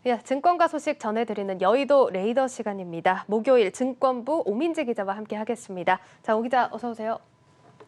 예, 증권가 소식 전해드리는 여의도 레이더 시간입니다. 목요일 증권부 오민재 기자와 함께 하겠습니다. 자, 오 기자 어서 오세요.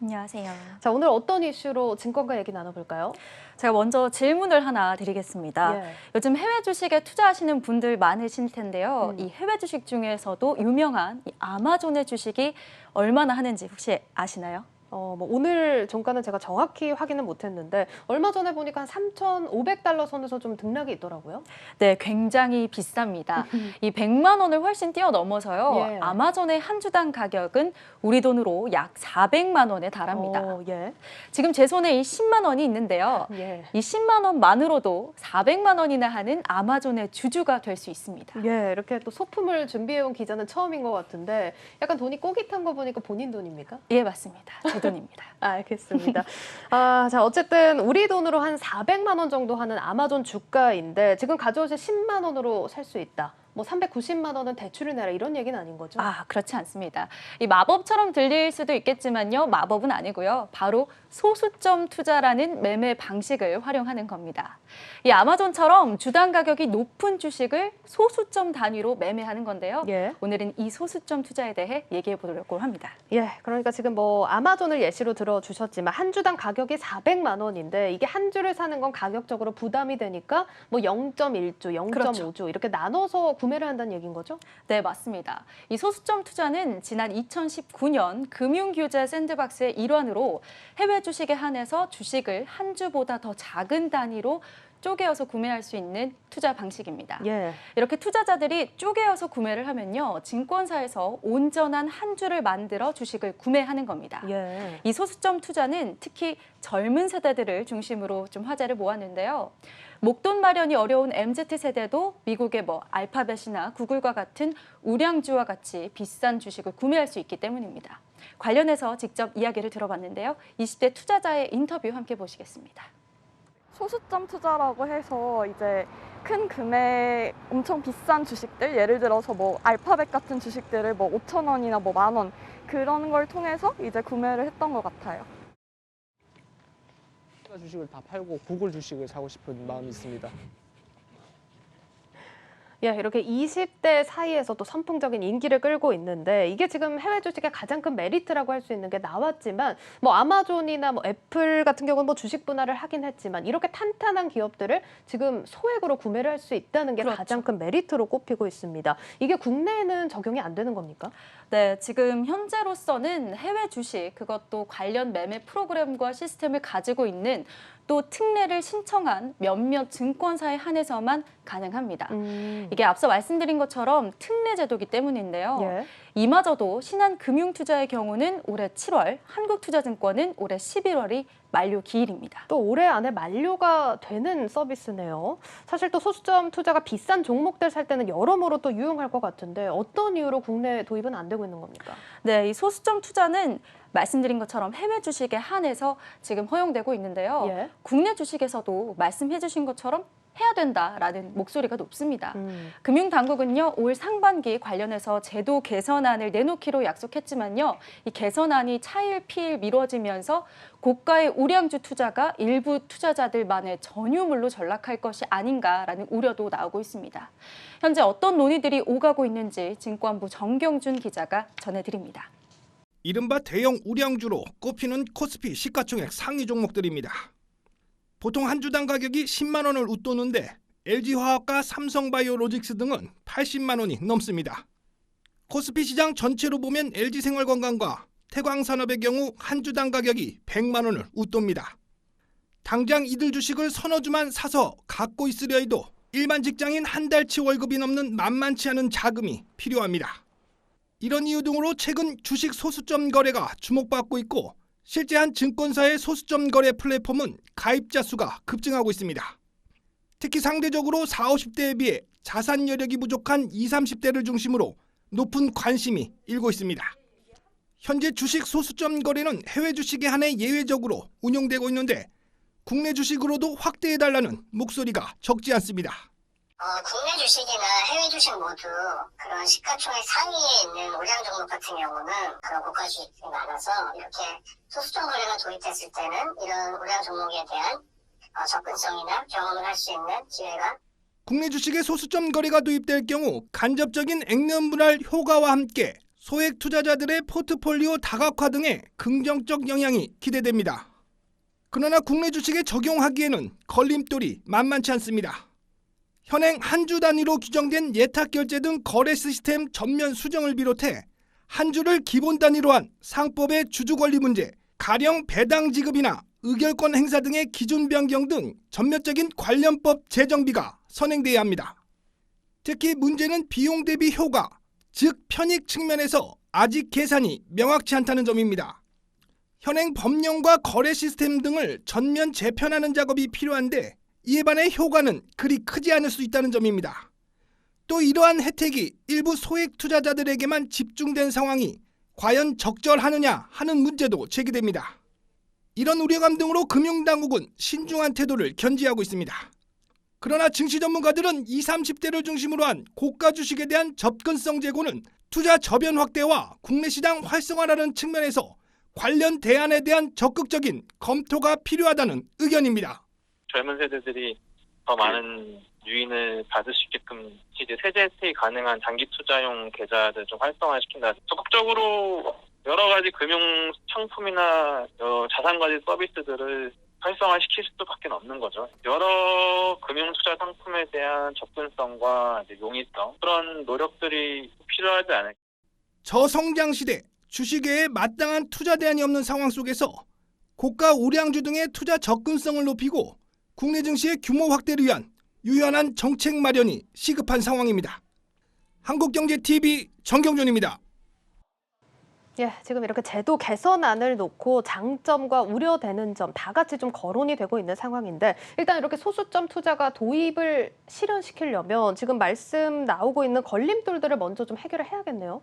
안녕하세요. 자, 오늘 어떤 이슈로 증권가 얘기 나눠볼까요? 제가 먼저 질문을 하나 드리겠습니다. 예. 요즘 해외 주식에 투자하시는 분들 많으실 텐데요. 이 해외 주식 중에서도 유명한 이 아마존의 주식이 얼마나 하는지 혹시 아시나요? 오늘 종가는 제가 정확히 확인은 못했는데 얼마 전에 보니까 한 3,500달러 선에서 좀 등락이 있더라고요. 네, 굉장히 비쌉니다. 이 100만 원을 훨씬 뛰어넘어서요. 예. 아마존의 한 주당 가격은 우리 돈으로 약 400만 원에 달합니다. 예. 지금 제 손에 이 10만 원이 있는데요. 예. 이 10만 원만으로도 400만 원이나 하는 아마존의 주주가 될 수 있습니다. 예, 이렇게 또 소품을 준비해온 기자는 처음인 것 같은데 약간 돈이 꼬깃한 거 보니까 본인 돈입니까? 예, 맞습니다. 제 돈입니다. 알겠습니다. 자, 어쨌든 우리 돈으로 한 400만 원 정도 하는 아마존 주가인데 지금 가져오신 10만 원으로 살 수 있다. 뭐 390만 원은 대출을 내라 이런 얘기는 아닌 거죠? 그렇지 않습니다. 이 마법처럼 들릴 수도 있겠지만요. 마법은 아니고요. 바로 소수점 투자라는 매매 방식을 활용하는 겁니다. 이 아마존처럼 주당 가격이 높은 주식을 소수점 단위로 매매하는 건데요. 예. 오늘은 이 소수점 투자에 대해 얘기해 보려고 합니다. 예, 그러니까 지금 뭐 아마존을 예시로 들어주셨지만 한 주당 가격이 400만 원인데 이게 한 주를 사는 건 가격적으로 부담이 되니까 뭐 0.1주, 0.5주 그렇죠. 이렇게 나눠서 구매를 한다는 얘기인 거죠? 네, 맞습니다. 이 소수점 투자는 지난 2019년 금융규제 샌드박스의 일환으로 해외 주식에 한해서 주식을 한 주보다 더 작은 단위로 쪼개어서 구매할 수 있는 투자 방식입니다. 예. 이렇게 투자자들이 쪼개어서 구매를 하면요, 증권사에서 온전한 한 주를 만들어 주식을 구매하는 겁니다. 예. 이 소수점 투자는 특히 젊은 세대들을 중심으로 좀 화제를 모았는데요. 목돈 마련이 어려운 MZ세대도 미국의 알파벳이나 구글과 같은 우량주와 같이 비싼 주식을 구매할 수 있기 때문입니다. 관련해서 직접 이야기를 들어봤는데요. 20대 투자자의 인터뷰 함께 보시겠습니다. 소수점 투자라고 해서 이제 큰 금액 엄청 비싼 주식들, 예를 들어서 알파벳 같은 주식들을 5천 원이나 10,000원 그런 걸 통해서 이제 구매를 했던 것 같아요. 주식을 다 팔고 구글 주식을 사고 싶은 마음이 있습니다. 예, 이렇게 20대 사이에서 또 선풍적인 인기를 끌고 있는데 이게 지금 해외 주식의 가장 큰 메리트라고 할 수 있는 게 나왔지만 뭐 아마존이나 뭐 애플 같은 경우는 뭐 주식 분할을 하긴 했지만 이렇게 탄탄한 기업들을 지금 소액으로 구매를 할 수 있다는 게 그렇죠. 가장 큰 메리트로 꼽히고 있습니다. 이게 국내에는 적용이 안 되는 겁니까? 네, 지금 현재로서는 해외 주식, 그것도 관련 매매 프로그램과 시스템을 가지고 있는 또 특례를 신청한 몇몇 증권사에 한해서만 가능합니다. 이게 앞서 말씀드린 것처럼 특례 제도이기 때문인데요. 예. 이마저도 신한금융투자의 경우는 올해 7월, 한국투자증권은 올해 11월이 만료 기일입니다. 또 올해 안에 만료가 되는 서비스네요. 사실 또 소수점 투자가 비싼 종목들 살 때는 여러모로 또 유용할 것 같은데 어떤 이유로 국내 도입은 안 되고 있는 겁니까? 네, 이 소수점 투자는 말씀드린 것처럼 해외 주식에 한해서 지금 허용되고 있는데요. 예. 국내 주식에서도 말씀해 주신 것처럼 해야 된다라는 목소리가 높습니다. 금융당국은요, 올 상반기 관련해서 제도 개선안을 내놓기로 약속했지만요, 이 개선안이 차일피일 미뤄지면서 고가의 우량주 투자가 일부 투자자들만의 전유물로 전락할 것이 아닌가라는 우려도 나오고 있습니다. 현재 어떤 논의들이 오가고 있는지 증권부 정경준 기자가 전해드립니다. 이른바 대형 우량주로 꼽히는 코스피 시가총액 상위 종목들입니다. 보통 한 주당 가격이 10만 원을 웃도는데 LG화학과 삼성바이오로직스 등은 80만 원이 넘습니다. 코스피 시장 전체로 보면 LG생활건강과 태광산업의 경우 한 주당 가격이 100만 원을 웃돕니다. 당장 이들 주식을 서너 주만 사서 갖고 있으려 해도 일반 직장인 한 달치 월급이 넘는 만만치 않은 자금이 필요합니다. 이런 이유 등으로 최근 주식 소수점 거래가 주목받고 있고 실제 한 증권사의 소수점 거래 플랫폼은 가입자 수가 급증하고 있습니다. 특히 상대적으로 40, 50대에 비해 자산 여력이 부족한 20, 30대를 중심으로 높은 관심이 일고 있습니다. 현재 주식 소수점 거래는 해외 주식에 한해 예외적으로 운영되고 있는데 국내 주식으로도 확대해달라는 목소리가 적지 않습니다. 국내 주식이나 해외 주식 모두 그런 시가총액 상위에 있는 우량 종목 같은 경우는 그런 고가 주식이 많아서 이렇게 소수점 거래가 도입됐을 때는 이런 우량 종목에 대한 접근성이나 경험을 할 수 있는 기회가 국내 주식의 소수점 거래가 도입될 경우 간접적인 액면 분할 효과와 함께 소액 투자자들의 포트폴리오 다각화 등의 긍정적 영향이 기대됩니다. 그러나 국내 주식에 적용하기에는 걸림돌이 만만치 않습니다. 현행 한 주 단위로 규정된 예탁결제 등 거래 시스템 전면 수정을 비롯해 한 주를 기본 단위로 한 상법의 주주권리 문제, 가령 배당 지급이나 의결권 행사 등의 기준 변경 등 전면적인 관련법 제정비가 선행돼야 합니다. 특히 문제는 비용 대비 효과, 즉 편익 측면에서 아직 계산이 명확치 않다는 점입니다. 현행 법령과 거래 시스템 등을 전면 재편하는 작업이 필요한데 이에 반해 효과는 그리 크지 않을 수 있다는 점입니다. 또 이러한 혜택이 일부 소액 투자자들에게만 집중된 상황이 과연 적절하느냐 하는 문제도 제기됩니다. 이런 우려감 등으로 금융당국은 신중한 태도를 견지하고 있습니다. 그러나 증시 전문가들은 20, 30대를 중심으로 한 고가 주식에 대한 접근성 제고는 투자 저변 확대와 국내 시장 활성화라는 측면에서 관련 대안에 대한 적극적인 검토가 필요하다는 의견입니다. 젊은 세대들이 더 많은 유인을 받을 수 있게끔 이제 세제 혜택이 가능한 장기 투자용 계좌를 좀 활성화시킨다. 적극적으로 여러 가지 금융 상품이나 자산 관리 서비스들을 활성화시킬 수밖에 없는 거죠. 여러 금융 투자 상품에 대한 접근성과 이제 용이성 그런 노력들이 필요하지 않을까. 저성장 시대 주식에 마땅한 투자 대안이 없는 상황 속에서 고가 우량주 등의 투자 접근성을 높이고 국내 증시의 규모 확대를 위한 유연한 정책 마련이 시급한 상황입니다. 한국경제TV 정경준입니다. 예, 지금 이렇게 제도 개선안을 놓고 장점과 우려되는 점 다 같이 좀 거론이 되고 있는 상황인데 일단 이렇게 소수점 투자가 도입을 실현시키려면 지금 말씀 나오고 있는 걸림돌들을 먼저 좀 해결을 해야겠네요.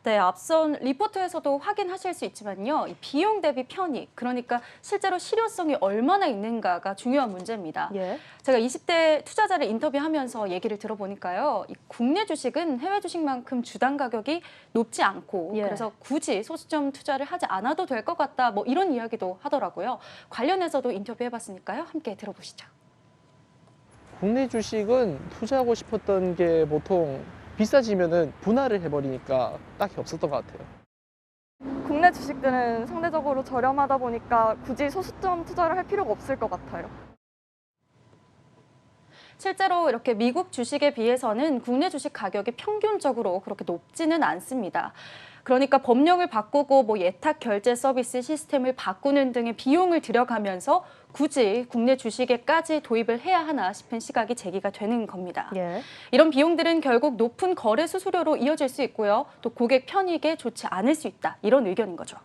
네, 앞선 리포트에서도 확인하실 수 있지만요. 이 비용 대비 편익, 그러니까 실제로 실효성이 얼마나 있는가가 중요한 문제입니다. 예. 제가 20대 투자자를 인터뷰하면서 얘기를 들어보니까요. 이 국내 주식은 해외 주식만큼 주당 가격이 높지 않고 예. 그래서 굳이 소수점 투자를 하지 않아도 될 것 같다. 뭐 이런 이야기도 하더라고요. 관련해서도 인터뷰해봤으니까요. 함께 들어보시죠. 국내 주식은 투자하고 싶었던 게 보통 비싸지면은 분할을 해버리니까 딱히 없었던 것 같아요. 국내 주식들은 상대적으로 저렴하다 보니까 굳이 소수점 투자를 할 필요가 없을 것 같아요. 실제로 이렇게 미국 주식에 비해서는 국내 주식 가격이 평균적으로 그렇게 높지는 않습니다. 그러니까 법령을 바꾸고 뭐 예탁 결제 서비스 시스템을 바꾸는 등의 비용을 들여가면서 굳이 국내 주식에까지 도입을 해야 하나 싶은 시각이 제기가 되는 겁니다. 예. 이런 비용들은 결국 높은 거래 수수료로 이어질 수 있고요. 또 고객 편익에 좋지 않을 수 있다. 이런 의견인 거죠.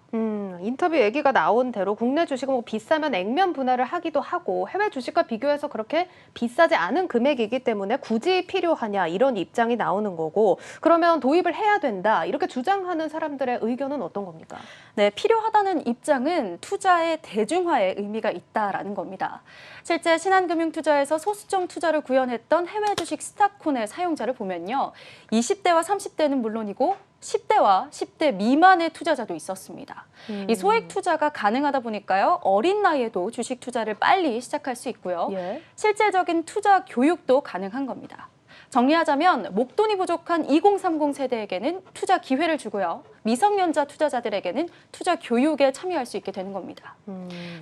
인터뷰 얘기가 나온 대로 국내 주식은 뭐 비싸면 액면 분할을 하기도 하고 해외 주식과 비교해서 그렇게 비싸지 않은 금액이기 때문에 굳이 필요하냐 이런 입장이 나오는 거고 그러면 도입을 해야 된다 이렇게 주장하는 사람들의 의견은 어떤 겁니까? 네, 필요하다는 입장은 투자의 대중화에 의미가 있다라는 겁니다. 실제 신한금융투자에서 소수점 투자를 구현했던 해외 주식 스타콘의 사용자를 보면요. 20대와 30대는 물론이고 10대와 10대 미만의 투자자도 있었습니다. 이 소액 투자가 가능하다 보니까요. 어린 나이에도 주식 투자를 빨리 시작할 수 있고요. 예. 실질적인 투자 교육도 가능한 겁니다. 정리하자면 목돈이 부족한 2030 세대에게는 투자 기회를 주고요. 미성년자 투자자들에게는 투자 교육에 참여할 수 있게 되는 겁니다.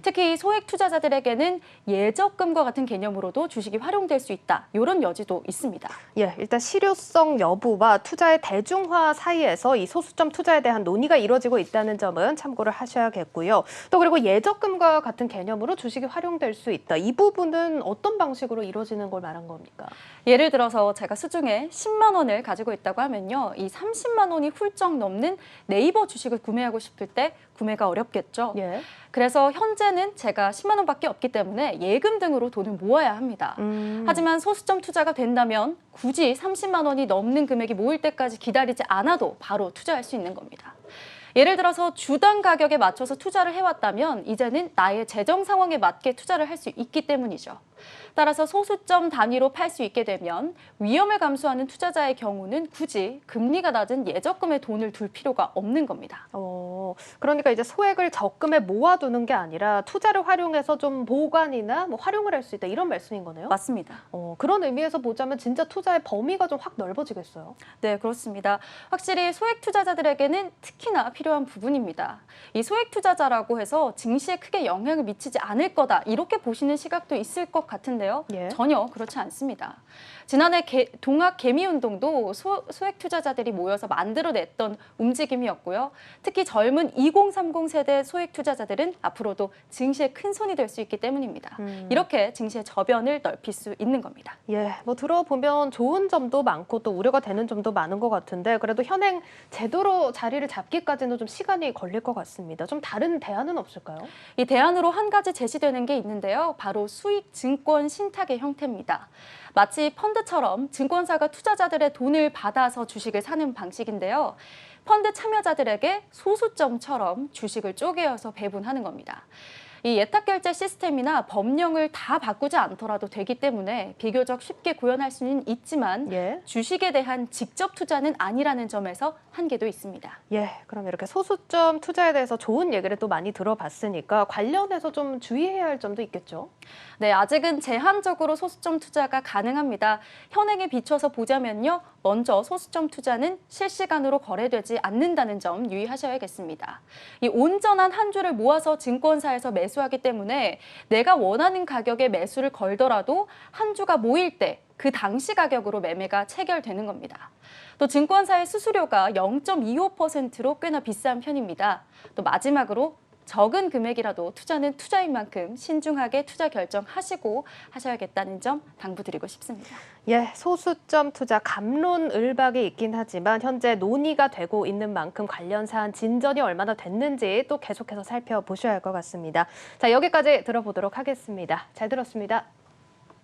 특히 소액 투자자들에게는 예적금과 같은 개념으로도 주식이 활용될 수 있다. 이런 여지도 있습니다. 예, 일단 실효성 여부와 투자의 대중화 사이에서 이 소수점 투자에 대한 논의가 이루어지고 있다는 점은 참고를 하셔야겠고요. 또 그리고 예적금과 같은 개념으로 주식이 활용될 수 있다. 이 부분은 어떤 방식으로 이루어지는 걸 말한 겁니까? 예를 들어서 제가 수중에 10만 원을 가지고 있다고 하면요. 이 30만 원이 훌쩍 넘는 네이버 주식을 구매하고 싶을 때 구매가 어렵겠죠. 예. 그래서 현재는 제가 10만 원밖에 없기 때문에 예금 등으로 돈을 모아야 합니다. 하지만 소수점 투자가 된다면 굳이 30만 원이 넘는 금액이 모일 때까지 기다리지 않아도 바로 투자할 수 있는 겁니다. 예를 들어서 주당 가격에 맞춰서 투자를 해왔다면 이제는 나의 재정 상황에 맞게 투자를 할 수 있기 때문이죠. 따라서 소수점 단위로 팔 수 있게 되면 위험을 감수하는 투자자의 경우는 굳이 금리가 낮은 예적금에 돈을 둘 필요가 없는 겁니다. 그러니까 이제 소액을 적금에 모아두는 게 아니라 투자를 활용해서 좀 보관이나 뭐 활용을 할 수 있다 이런 말씀인 거네요? 맞습니다. 그런 의미에서 보자면 진짜 투자의 범위가 좀 확 넓어지겠어요? 네, 그렇습니다. 확실히 소액 투자자들에게는 특히나 필요한 부분입니다. 이 소액 투자자라고 해서 증시에 크게 영향을 미치지 않을 거다 이렇게 보시는 시각도 있을 것 같은데요. 예. 전혀 그렇지 않습니다. 지난해 동학 개미 운동도 소액 투자자들이 모여서 만들어냈던 움직임이었고요. 특히 젊은 2030 세대 소액 투자자들은 앞으로도 증시에 큰 손이 될 수 있기 때문입니다. 이렇게 증시의 저변을 넓힐 수 있는 겁니다. 예, 뭐 들어보면 좋은 점도 많고 또 우려가 되는 점도 많은 것 같은데 그래도 현행 제도로 자리를 잡기까지는 좀 시간이 걸릴 것 같습니다. 좀 다른 대안은 없을까요? 이 대안으로 한 가지 제시되는 게 있는데요. 바로 수익 증권 신탁의 형태입니다. 마치 펀드처럼 증권사가 투자자들의 돈을 받아서 주식을 사는 방식인데요. 펀드 참여자들에게 소수점처럼 주식을 쪼개어서 배분하는 겁니다. 이 예탁결제 시스템이나 법령을 다 바꾸지 않더라도 되기 때문에 비교적 쉽게 구현할 수는 있지만 예. 주식에 대한 직접 투자는 아니라는 점에서 한계도 있습니다. 예, 그럼 이렇게 소수점 투자에 대해서 좋은 얘기를 또 많이 들어봤으니까 관련해서 좀 주의해야 할 점도 있겠죠? 네, 아직은 제한적으로 소수점 투자가 가능합니다. 현행에 비춰서 보자면요. 먼저 소수점 투자는 실시간으로 거래되지 않는다는 점 유의하셔야겠습니다. 이 온전한 한 주를 모아서 증권사에서 매수하기 때문에 내가 원하는 가격에 매수를 걸더라도 한 주가 모일 때 그 당시 가격으로 매매가 체결되는 겁니다. 또 증권사의 수수료가 0.25%로 꽤나 비싼 편입니다. 또 마지막으로 적은 금액이라도 투자는 투자인 만큼 신중하게 투자 결정하시고 하셔야겠다는 점 당부드리고 싶습니다. 예, 소수점 투자 갑론을박이 있긴 하지만 현재 논의가 되고 있는 만큼 관련 사안 진전이 얼마나 됐는지 또 계속해서 살펴보셔야 할 것 같습니다. 자, 여기까지 들어보도록 하겠습니다. 잘 들었습니다.